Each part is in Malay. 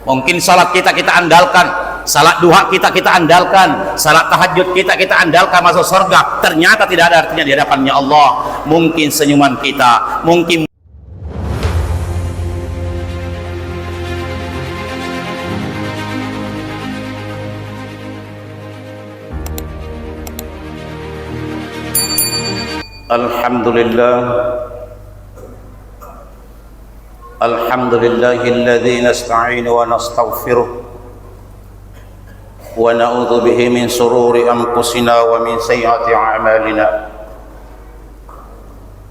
Mungkin salat kita andalkan, salat duha kita andalkan, salat tahajud kita andalkan masuk surga, ternyata tidak ada artinya di hadapannya Allah. Mungkin senyuman kita, mungkin Alhamdulillahilladzi nasta'inu wa nastaghfiruh wa na'udzu bihi min shururi anfusina wa min sayyiati a'malina.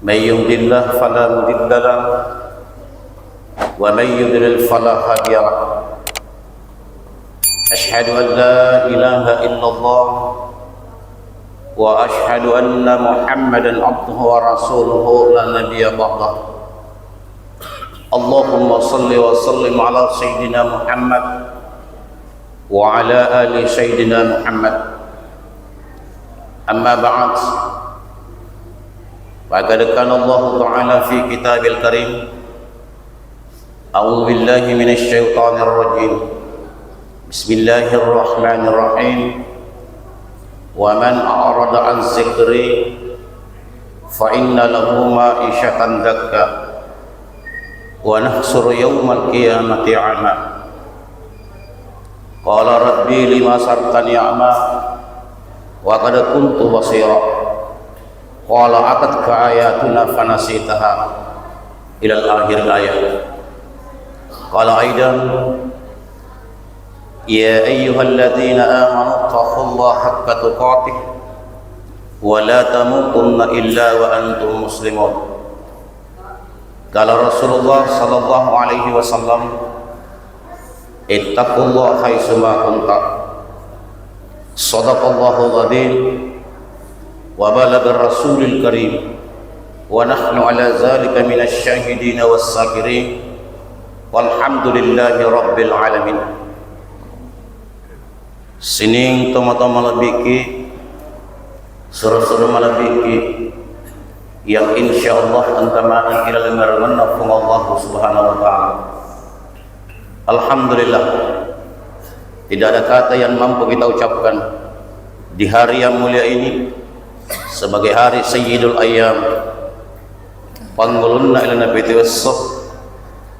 May yahdihillahu fala mudilla lahu wa may yudlil fala hadiya lahu. Asyhadu an la ilaha illallah wa asyhadu anna Muhammadan abduhu wa rasuluhu la nabiyya ba'dahu. Allahumma salli wa sallim ala Sayyidina Muhammad wa ala ali Sayyidina Muhammad. Amma ba'd. Faqad kana Allah Ta'ala fi kitabil karim. A'udzu billahi minasy syaithanir rajim. Bismillahirrahmanirrahim. Wa man a'rada an dzikri fa inna lahu ma'ishatan dakka wa nahsuru yawmal qiyamati a'ma. Qala rabbi lima sartani a'ma wa qad kuntu basira. Qala atatka ayatuna fanasitaha ila akhir ayat. Qala aidan ya ayyuhalladzina amanu taqullaha haqqa tuqatih wa la tamutunna illa wa antum muslimun. Kala Rasulullah sallallahu alaihi wasallam, ittaqullaha haitsuma kunta. Shadaqallahu ghadin wa balagha rasulul karim wa nahnu ala zalika minasy syahidin was-sakirin walhamdulillahi rabbil alamin. Sining toma-toma labiki surah-surah malabiki yang insyaallah antama'an ila limarman nafung Allah subhanahu wa ta'ala. Alhamdulillah, tidak ada kata yang mampu kita ucapkan di hari yang mulia ini sebagai hari Sayyidul Ayyam, panggulunna ila nabiyyi was-suh,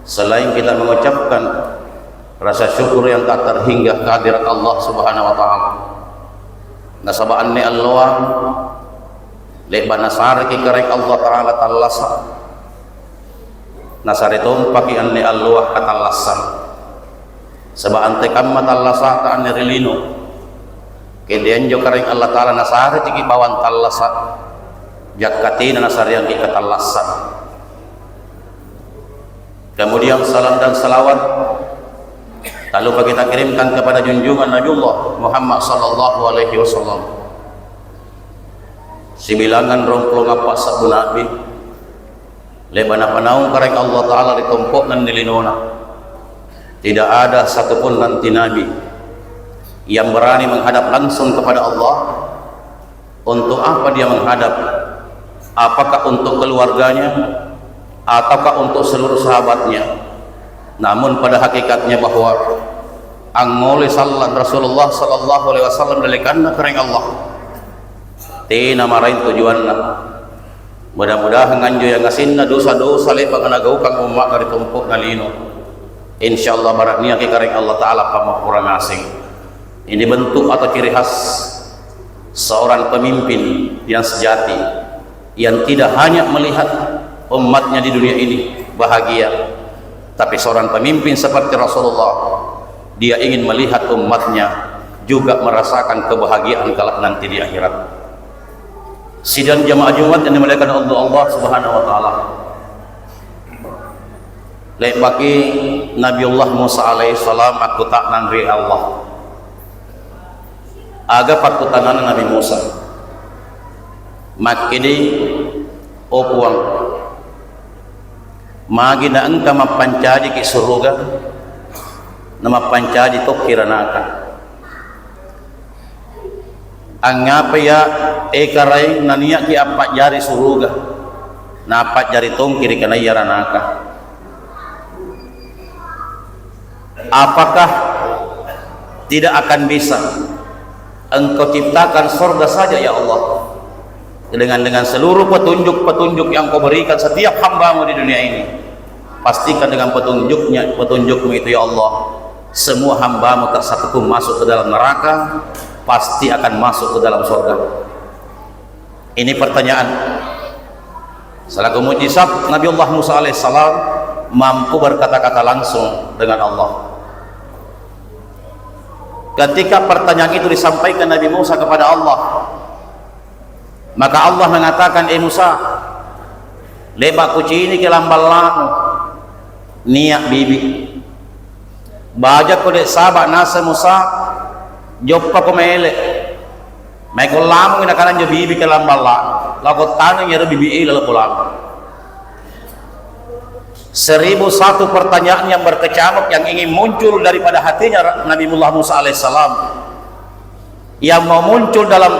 selain kita mengucapkan rasa syukur yang tak terhingga kehadirat Allah subhanahu wa ta'ala. Nasaba'an ni Allah leban nasar ki karek Allah Ta'ala talasa nasar itu paki anni Allah katalasan sebab ante kamma talasa ta anni rilino kedean jo karek Allah Ta'ala nasar ki bawan talasa jakatina nasar yang ki katalasan. Kemudian salam dan salawat tak lupa kita kirimkan kepada junjungan Nabiullah Muhammad sallallahu alaihi wasallam, si bilangan 24 sabun nabi lebana panaung karek Allah Ta'ala ditumpuk dan dilinona. Tidak ada satupun nanti nabi yang berani menghadap langsung kepada Allah. Untuk apa dia menghadap? Apakah untuk keluarganya ataukah untuk seluruh sahabatnya? Namun pada hakikatnya bahwa angole sallan Rasulullah sallallahu alaihi wasallam dalikanna karek Allah tina marahin tujuanna. Mudah-mudahan nganjo yang ngasinna dosa-dosa lepa nagaukan umat dari tumpuk nalino. Insyaallah barat niya kareng Allah Ta'ala pamapura ngasing. Ini bentuk atau ciri khas seorang pemimpin yang sejati, yang tidak hanya melihat umatnya di dunia ini bahagia, tapi seorang pemimpin seperti Rasulullah, dia ingin melihat umatnya juga merasakan kebahagiaan kelak nanti di akhirat. Sidang jamaah Jumat yang dimuliakan Allah subhanahu wa ta'ala, lek bagi Nabiullah Musa alaihi salam aku tak nangri Allah aga patutanan Nabi Musa makini opuang magi na engka mapancaji ki suruga nama pancaji to kiranaka angapa ya ekarai nania ki apat jari suruga na apat jari tong kiri kana yaranaka apakah tidak akan bisa Engkau ciptakan surga saja ya Allah dengan seluruh petunjuk yang Kau berikan setiap hamba-Mu di dunia ini? Pastikan dengan petunjuk-Mu itu ya Allah, semua hamba-Mu tak satu pun masuk ke dalam neraka, pasti akan masuk ke dalam surga. Ini pertanyaan. Selaku mujizat Nabi Allah Musa alaihissalam mampu berkata-kata langsung dengan Allah. Ketika pertanyaan itu disampaikan Nabi Musa kepada Allah, maka Allah mengatakan, Musa, lebak kuci ini ke lambalanu niat bibi baja ko dek sabak nasa Musa joppa ko mele may ko lamong inakanan jo bibi ke lambalanu lago tanang yaro bibi lalu pulang. 1001 pertanyaan yang berkecamuk yang ingin muncul daripada hatinya Nabiullah Musa alaihissalam, yang mau muncul dalam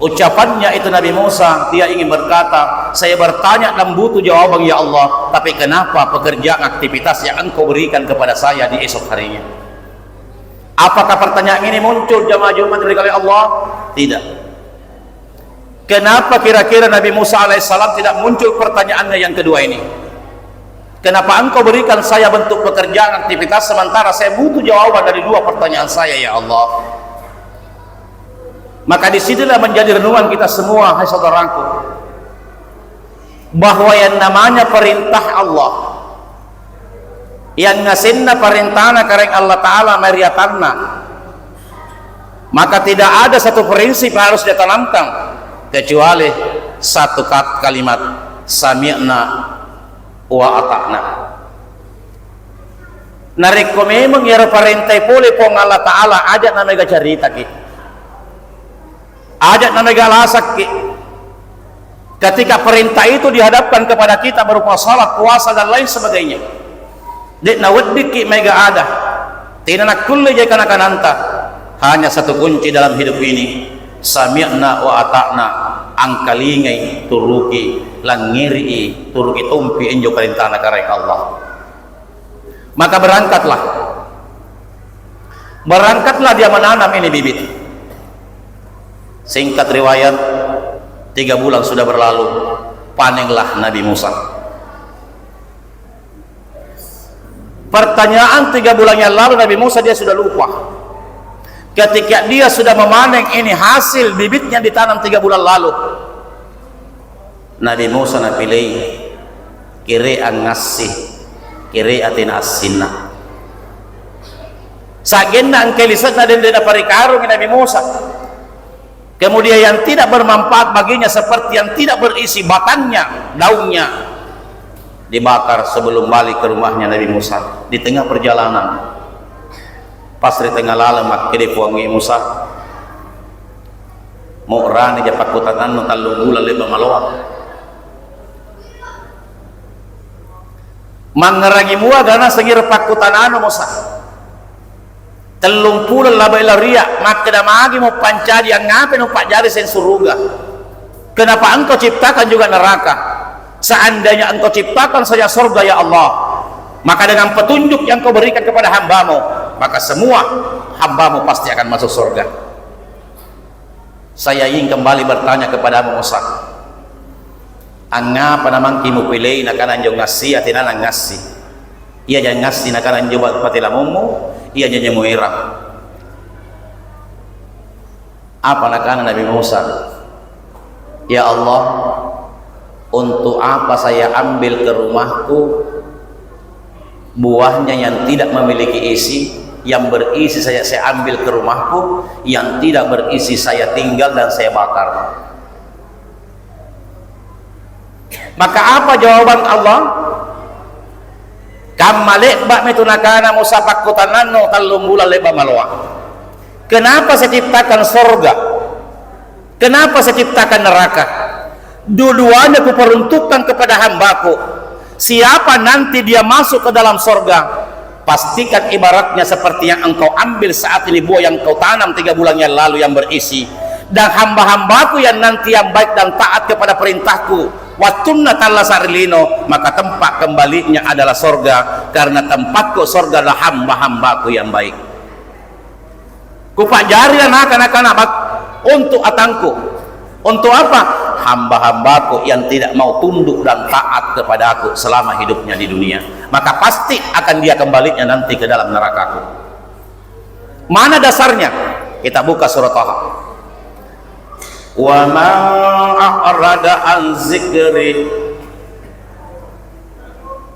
ucapannya itu Nabi Musa. Dia ingin berkata, saya bertanya dan butuh jawaban ya Allah, tapi kenapa pekerjaan aktivitas yang Engkau berikan kepada saya di esok harinya? Apakah pertanyaan ini muncul jamaah Jumat oleh Allah? Tidak. Kenapa kira-kira Nabi Musa alaihissalam tidak muncul pertanyaannya yang kedua ini? Kenapa Engkau berikan saya bentuk pekerjaan aktivitas sementara saya butuh jawaban dari dua pertanyaan saya ya Allah? Maka disinilah menjadi renungan kita semua, hai saudaraku, bahwa yang namanya perintah Allah, yang ngasinna perintahna kareng Allah Ta'ala meriatanna, maka tidak ada satu prinsip yang harus ditanamkan kecuali satu kalimat, sami'na wa ata'na. Nareko memang ya perintah pole pong Allah Ta'ala ajak namanya cerita ki, ajak namanya lasak ki. Ketika perintah itu dihadapkan kepada kita berupa salat, puasa dan lain sebagainya, dek nawaddik ki mega ada tinanak kulli jaikan akan anta, hanya satu kunci dalam hidup ini, sami'na wa ata'na, angkalingai turuki langiri turuki tumpi enjo perintah nakareng Allah. Maka berangkatlah dia menanam ini bibit. Singkat riwayat, 3 bulan sudah berlalu, panenlah Nabi Musa. Pertanyaan 3 bulan yang lalu Nabi Musa dia sudah lupa. Ketika dia sudah memanen ini hasil bibitnya ditanam 3 bulan lalu, Nabi Musa napilih kiri ang ngasih kiri atin asinna sagenda ang kelisat na din parikarong Nabi Musa. Kemudian yang tidak bermanfaat baginya seperti yang tidak berisi batangnya, daunnya, dibakar sebelum balik ke rumahnya Nabi Musa. Di tengah perjalanan, pas di tengah lalamak kiri puangi Musa mau rani japakutan anu talung bulan leba malawak mangerangi mua gana sengir pakutan anu Musa telung pulan laba ilaria maka damagi mau pancadi yang ngapain mau pak jari sen suruga. Kenapa Engkau ciptakan juga neraka? Seandainya Engkau ciptakan saja surga ya Allah, maka dengan petunjuk yang Kau berikan kepada hamba-Mu, maka semua hamba-Mu pasti akan masuk surga. Saya ingin kembali bertanya kepada Musa, angapa namang kimu pilih nakanan jong ngasih atina nang ngasih, iya jangan ngasih nakanan jong patilamumu, iya jangan muirah. Apa nakanan Nabi Musa? Ya Allah, untuk apa saya ambil ke rumahku buahnya yang tidak memiliki isi, yang berisi saya ambil ke rumahku, yang tidak berisi saya tinggal dan saya bakar. Maka apa jawaban Allah? Kamalik bak metunakana Musa pakutanano talung bulan leba malwa. Kenapa saya ciptakan surga? Kenapa saya ciptakan neraka? Dua-duanya kuperuntukkan kepada hambaku. Siapa nanti dia masuk ke dalam surga, pastikan ibaratnya seperti yang engkau ambil saat ini buah yang kau tanam 3 bulan yang lalu yang berisi. Dan hamba-hambaku yang nanti yang baik dan taat kepada perintahku, Watunna tallasarilino, maka tempat kembalinya adalah sorga, karena tempatku sorga adalah hamba-hambaku yang baik. Kupajari anak-anak untuk atangku. Untuk apa? Hamba-hambaku yang tidak mau tunduk dan taat kepada aku selama hidupnya di dunia, maka pasti akan dia kembalinya nanti ke dalam nerakaku. Mana dasarnya? Kita buka surat Taha. Wa man a'rada an zikri,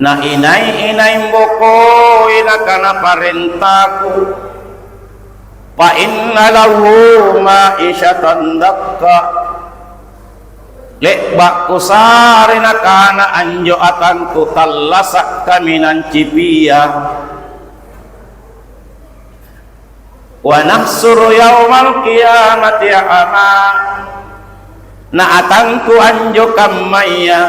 nah inai bokoina kana parentaku, fa inna lahu ma'isyatan dakka, lek bak kusarina kana anjo atanku tallasak kaminan cipia, wa nahsuru yaumal qiyamati ama, na atanku anjo kamaya,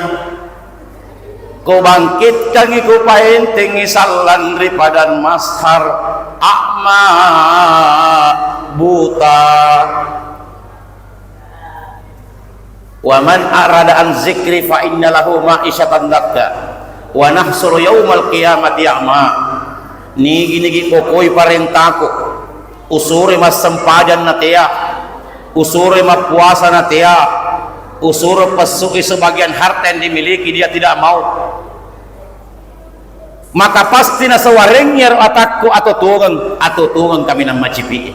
ku bangkitkan iku paenting isallan ripadan mashar akma buta. Wa man arada an zikri fa inna lahu ma'isyatan dakka wa nahsuru yaumal qiyamati a'ma. Nigi pokoi parentaku, usure mas sempadan na tiya, usure mas puasa na tiya, usure pasuki sebagian harta yang dimiliki dia tidak mau, maka pasti na sawarengnya atakku atau tungan kami nang macipi.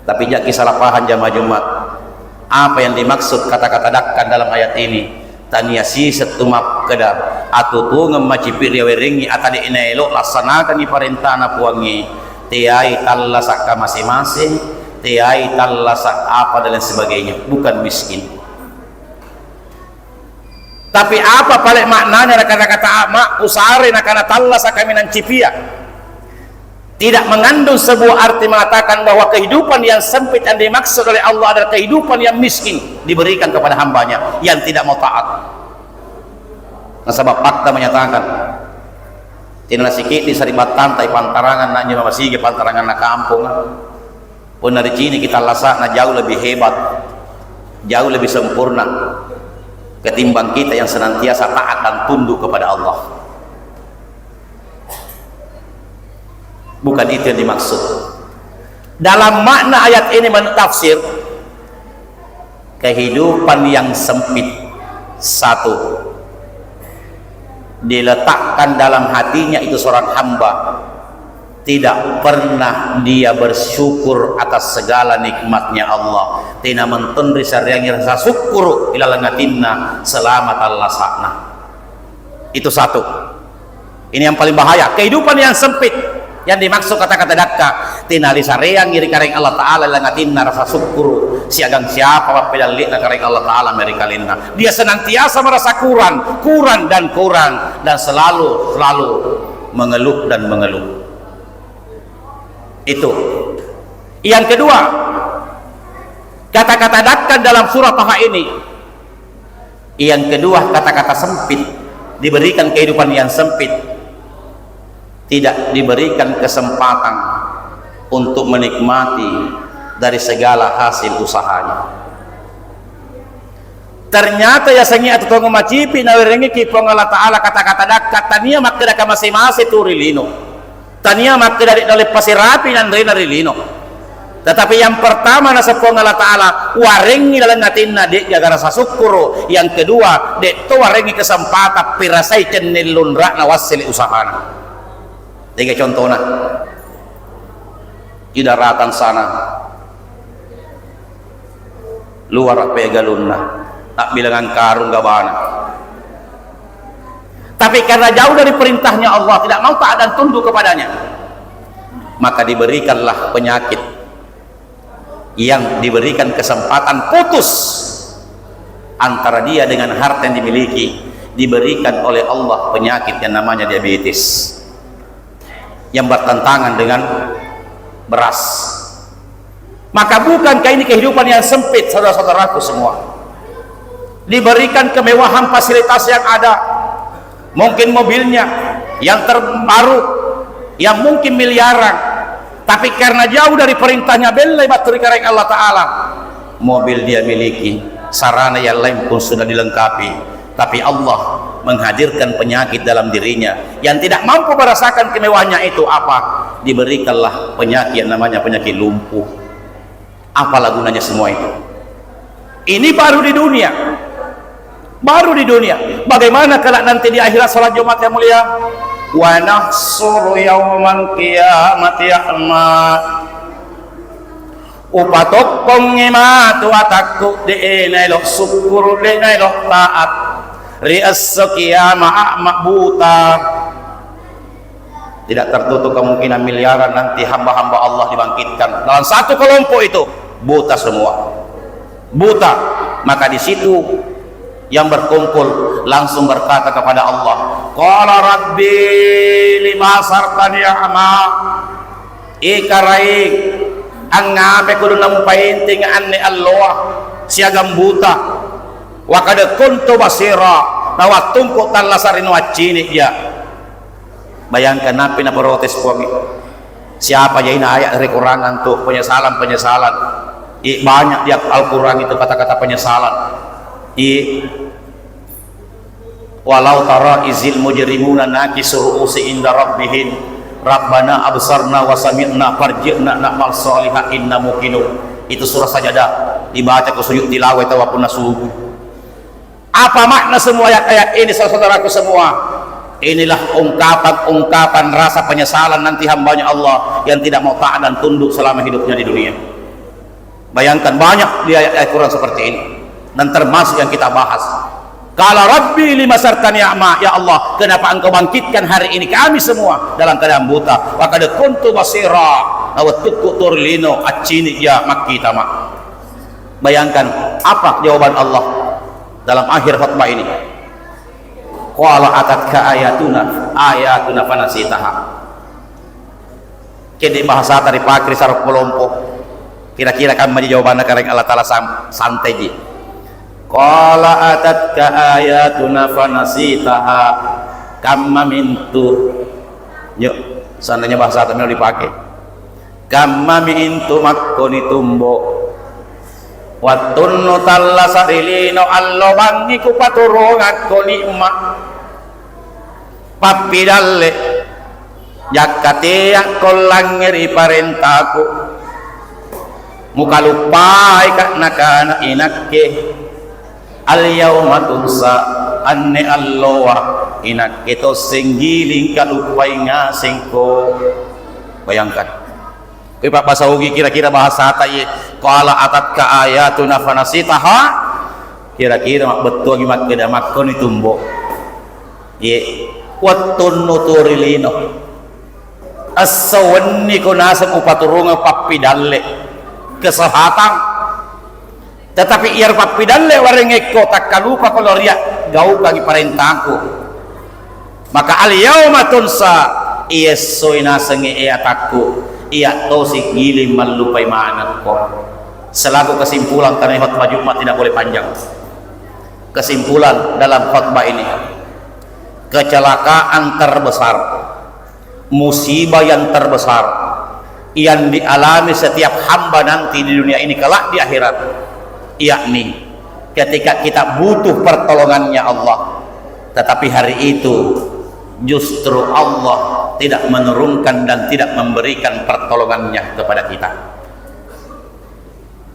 Tapi jak kisalapahan jamaah Jumat, apa yang dimaksud kata-kata dakkan dalam ayat ini? Tania si setumap kedap atau tungan macipi dia werengi atadi inaelo laksanakan ni parentana puangi tiai tallasaka masing-masing, tiai tallasak apa dan lain sebagainya, bukan miskin. Tapi apa paling maknanya kata-kata ama usare nakana tallasaka minan cipia? Tidak mengandung sebuah arti mengatakan bahwa kehidupan yang sempit yang dimaksud oleh Allah adalah kehidupan yang miskin diberikan kepada hambanya yang tidak mau taat. Nah, sebab fakta menyatakan tina sikit di saribat tantai pantarangan na nyawa masih pantarangan na kampung pun dari sini kita lasak na jauh lebih hebat, jauh lebih sempurna ketimbang kita yang senantiasa taat dan tunduk kepada Allah. Bukan itu yang dimaksud dalam makna ayat ini. Menurut tafsir, kehidupan yang sempit satu diletakkan dalam hatinya itu seorang hamba tidak pernah dia bersyukur atas segala nikmatnya Allah, tina mentundri saryangi rasa syukur ila langatinna selamat Allah sakna. Itu satu. Ini yang paling bahaya, kehidupan yang sempit yang dimaksud kata-kata dakka tina lisareang ngiri kareng Allah Ta'ala langatinna rasa syukur siagang siapa wapedalik na kareng Allah Ta'ala merikalinna. Dia senantiasa merasa kurang dan selalu mengeluh dan mengeluh. Itu. Yang kedua, kata-kata dakkan dalam surah Taha ini, yang kedua kata-kata sempit, diberikan kehidupan yang sempit, tidak diberikan kesempatan untuk menikmati dari segala hasil usahanya. Ternyata ya sengi atau tunggu macipi nawirengi kipong Allah Ta'ala kata-kata dakkat tania makda ka masing-masing turilino, tania makda dari pasirapi dan rilino. Tetapi yang pertama na sepong Allah Ta'ala warengi dalam natinna dek jaga rasa syukur. Yang kedua dek to warengi kesempatan pirasai cenil lunra na wasili usahana. Tiga contohnya di daratan sana luar pegalunna tak bilangan karung gabana, tapi karena jauh dari perintahnya Allah, tidak mau taat dan tunduk kepadanya, maka diberikanlah penyakit yang diberikan kesempatan putus antara dia dengan harta yang dimiliki. Diberikan oleh Allah penyakit yang namanya diabetes yang bertentangan dengan beras. Maka bukankah ini kehidupan yang sempit, saudara-saudaraku semua? Diberikan kemewahan fasilitas yang ada, mungkin mobilnya yang terbaru, yang mungkin miliaran, tapi karena jauh dari perintahnya belai baturi kareng Allah Ta'ala, mobil dia miliki, sarana yang lain pun sudah dilengkapi, tapi Allah menghadirkan penyakit dalam dirinya yang tidak mampu merasakan kemewahannya itu apa? Diberikanlah penyakit yang namanya penyakit lumpuh. Apalah gunanya semua itu? Ini baru di dunia. Baru di dunia. Bagaimana kalau nanti di akhirat salat Jumat yang mulia? Wa nahsuru yaumal qiyamati a'ma. Upatok pengimatu atakku de nailok syukur de nailok taat ri'as qiyamah a'ma buta. Tidak tertutup kemungkinan miliaran nanti hamba-hamba Allah dibangkitkan dalam satu kelompok itu buta semua, buta. Maka di situ yang berkumpul langsung berkata kepada Allah, qala rabbi lima sartani a'ma, ikarai angabe kudu namu painting anni Allah siagam buta wa kad kuntu basira na tungku talasarin wacini dia. Bayangkan napi na protes puangi. Siapa jadi ayat dari Quran tuh penyesalan banyak di Al-Quran itu kata-kata penyesalan. Walau tara izil mujrimuna nakisu ru'usi inda rabbihim rabbana absarna wa sami'na farji'na na'mal shalihan inna muqinun. Itu surah Sajadah dibaca ke sujud tilawah tawapun subuh. Apa makna semua ayat-ayat ini saudaraku semua? Inilah ungkapan rasa penyesalan nanti hambanya Allah yang tidak mau taat dan tunduk selama hidupnya di dunia. Bayangkan banyak di ayat-ayat Quran seperti ini, dan termasuk yang kita bahas. Qala rabbi lima sartani a'ma, ya Allah, kenapa engkau bangkitkan hari ini kami semua dalam keadaan buta? Wa qad kuntu basira wa tuqtur lino acini ya makkita ma. Bayangkan apa jawaban Allah dalam akhir khutbah ini. Qala atatka ayatuna fanasitaha. Kini bahasa dari pakri sarap kelompok. Kira-kira kan menjadi jawabannya karena Allah Ta'ala santai ji. Qala atatka ayatuna fanasitaha kamma mintu. Yuk, seandainya bahasa Tamil dipakai. Kamma mintu makkoni tumbo. Wattunnu tallasarilino allo bangi ku paturung akkoni emak papi dalle jakkate akkollang ngeri parentaku muka lupai kak nakana inakke al yauma tunsa anne allowa inakke to senggiling kalupai ngasengko. Bayangkan Pak Basaugi kira-kira bahasa tayi qala atatka ayatuna fanasitaha, kira-kira mak betul gimak keda makon itumbo ye wattun nuturilino as-sawanni kunasab upaturunga papi dalle kesehatan, tetapi iar papi dalle warengeko takkalupa kalau ria gau bagi perintahku. Maka al yauma tunsa iyesoina senge eataku iya tosik gilim malupai ma'anak ko. Selaku kesimpulan karena khutbah Jumat tidak boleh panjang. Kesimpulan dalam khutbah ini, kecelakaan terbesar, musibah yang terbesar yang dialami setiap hamba nanti di dunia ini kelak di akhirat, yakni ketika kita butuh pertolongannya Allah, tetapi hari itu justru Allah tidak menurunkan dan tidak memberikan pertolongannya kepada kita.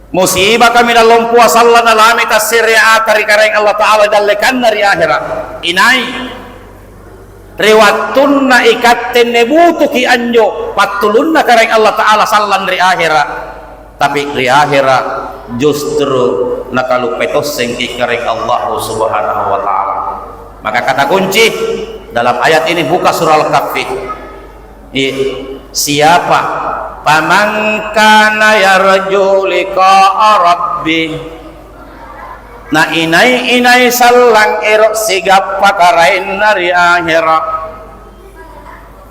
Musibah kami dalam puasa Allah alami tasiri'at dari kareng Allah Ta'ala dalekan dari akhirat inai riwatunna ikatin nebutuki anjo patulunna kareng Allah Ta'ala sallan dari akhirat, tapi di akhirat justru nakalupetos sengki kareng Allah Subhanahu wa Ta'ala. Maka kata kunci dalam ayat ini buka surah Al-Kahfi. Siapa paman kana yarju liqa'a rabbi, na inai sallang erok sigap pakarain dari akhirat,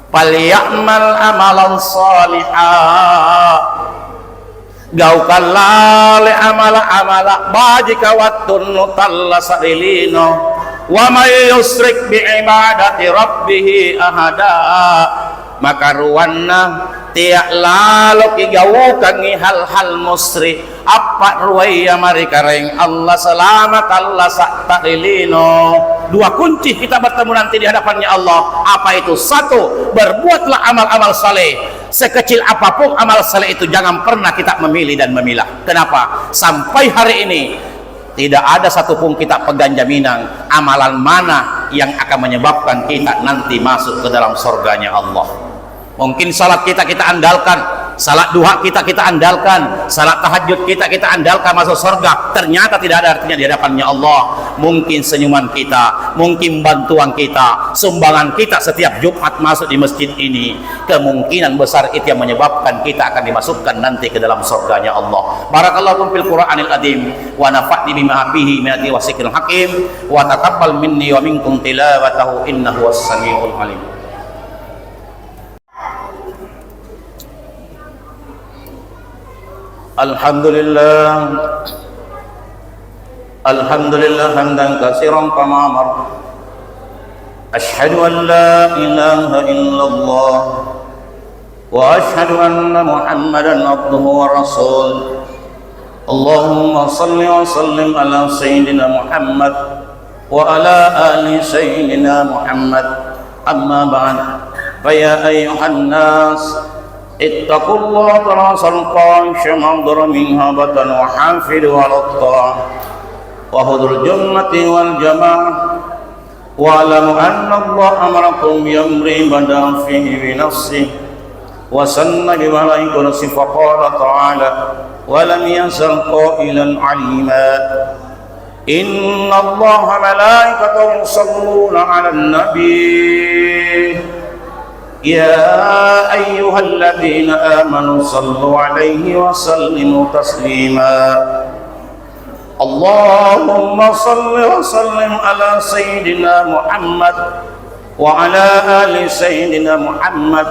palyamal amalan salihah, gaukalale amala bajika wattun nutallasrilino wa may yusrik bi ibadati rabbih ahada. Maka ruwanna tiak lalu kigawukan hal-hal musri apa ruwaya mari kareng Allah selamat Allah sak tarilino. Dua kunci kita bertemu nanti di hadapannya Allah. Apa itu? Satu, berbuatlah amal-amal saleh. Sekecil apapun amal saleh itu, jangan pernah kita memilih dan memilah. Kenapa? Sampai hari ini tidak ada satupun kita pegang jaminan amalan mana yang akan menyebabkan kita nanti masuk ke dalam surganya Allah. Mungkin salat kita andalkan, salat duha kita andalkan, salat tahajud kita andalkan masuk surga. Ternyata tidak ada artinya di hadapannya Allah. Mungkin senyuman kita, mungkin bantuan kita, sumbangan kita setiap Jumat masuk di masjid ini, kemungkinan besar itu yang menyebabkan kita akan dimasukkan nanti ke dalam surganya Allah. Barakallahu fil Qur'anil azim wa nafa'ni bima fihi min ayati wasiqil hakim wa taqabbal minni wa minkum tilawatahu innahu was-sami'ul alim. Alhamdulillah hamdan katsiran kama amar. Asyhadu an la ilaha illallah wa asyhadu anna Muhammadan abduhu wa rasul. Allahumma salli wa sallim ala sayyidina Muhammad wa ala ali sayyidina Muhammad. Amma ba'd. Fa ya ayyuhan nas اتقوا الله تراص القائش منظر منها بطن وحافظ على الطاعة وخذوا الجنة والجماعة واعلموا أن الله أمركم بأمر بدأ فيه بنفسه وسن بملائكته فقال تعالى ولم يزل قائلا عليما إن الله ملائكته يصلون على النبي يا أيها الذين آمنوا صلوا عليه وسلموا تسليما اللهم صل وسلم على سيدنا محمد وعلى آل سيدنا محمد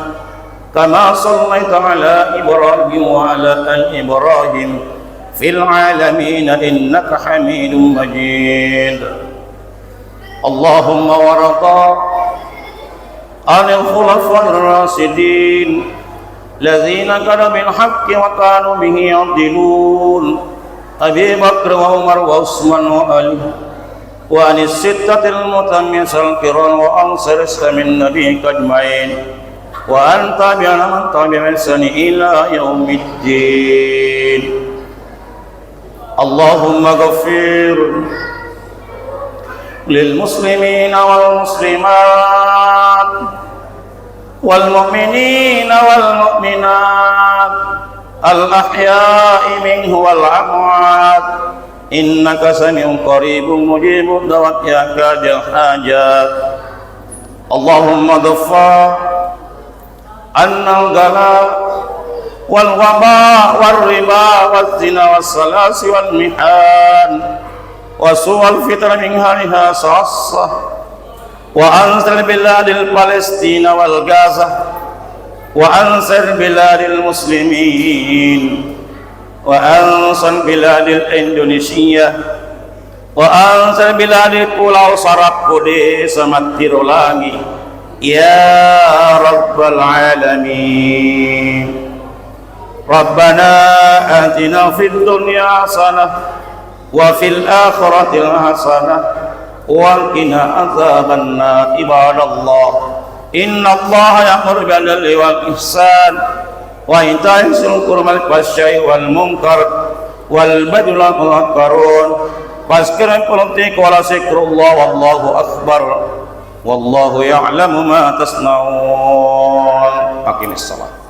كما صليت على إبراهيم وعلى آل إبراهيم في العالمين إنك حميد مجيد اللهم وارض عن الخلفاء الراشدين الذين كانوا بالحق وكانوا به يعدلون أبي بكر وعمر وعثمان وعلي وعن الستة المتميزة الكرام وأنصار الإسلام النبي أجمعين وأن تابعنا من تابع بإحسان إلى يوم الدين. اللهم اغفر للمسلمين والمسلمات والمؤمنين والمؤمنات الأحياء منه والأموات إنك سميع قريب مجيب الدعوات يا قاضي الحاجات. اللهم ادفع عنا الغلاء والوباء والربا والزنا والسلاس والمحان وسوء الفتن من هذه خاصة وأنصر بلاد فلسطين والغزة وأنصر بلاد المسلمين وأنصر بلاد الإندونيسية وأنصر بلاد pulau Sarapudi Samattirolangi يا رب العالمين. ربنا آتنا في الدنيا حسنة وفي الآخرة حسنة وقنا عذاب النار. عباد الله إن الله يأمر بالعدل والإحسان وإيتاء ذي القربى والفحشاء والمنكر والبغي والمنكرون فاذكروا ولا ذكر الله والله أكبر والله يعلم ما تصنعون. أقم الصلاة.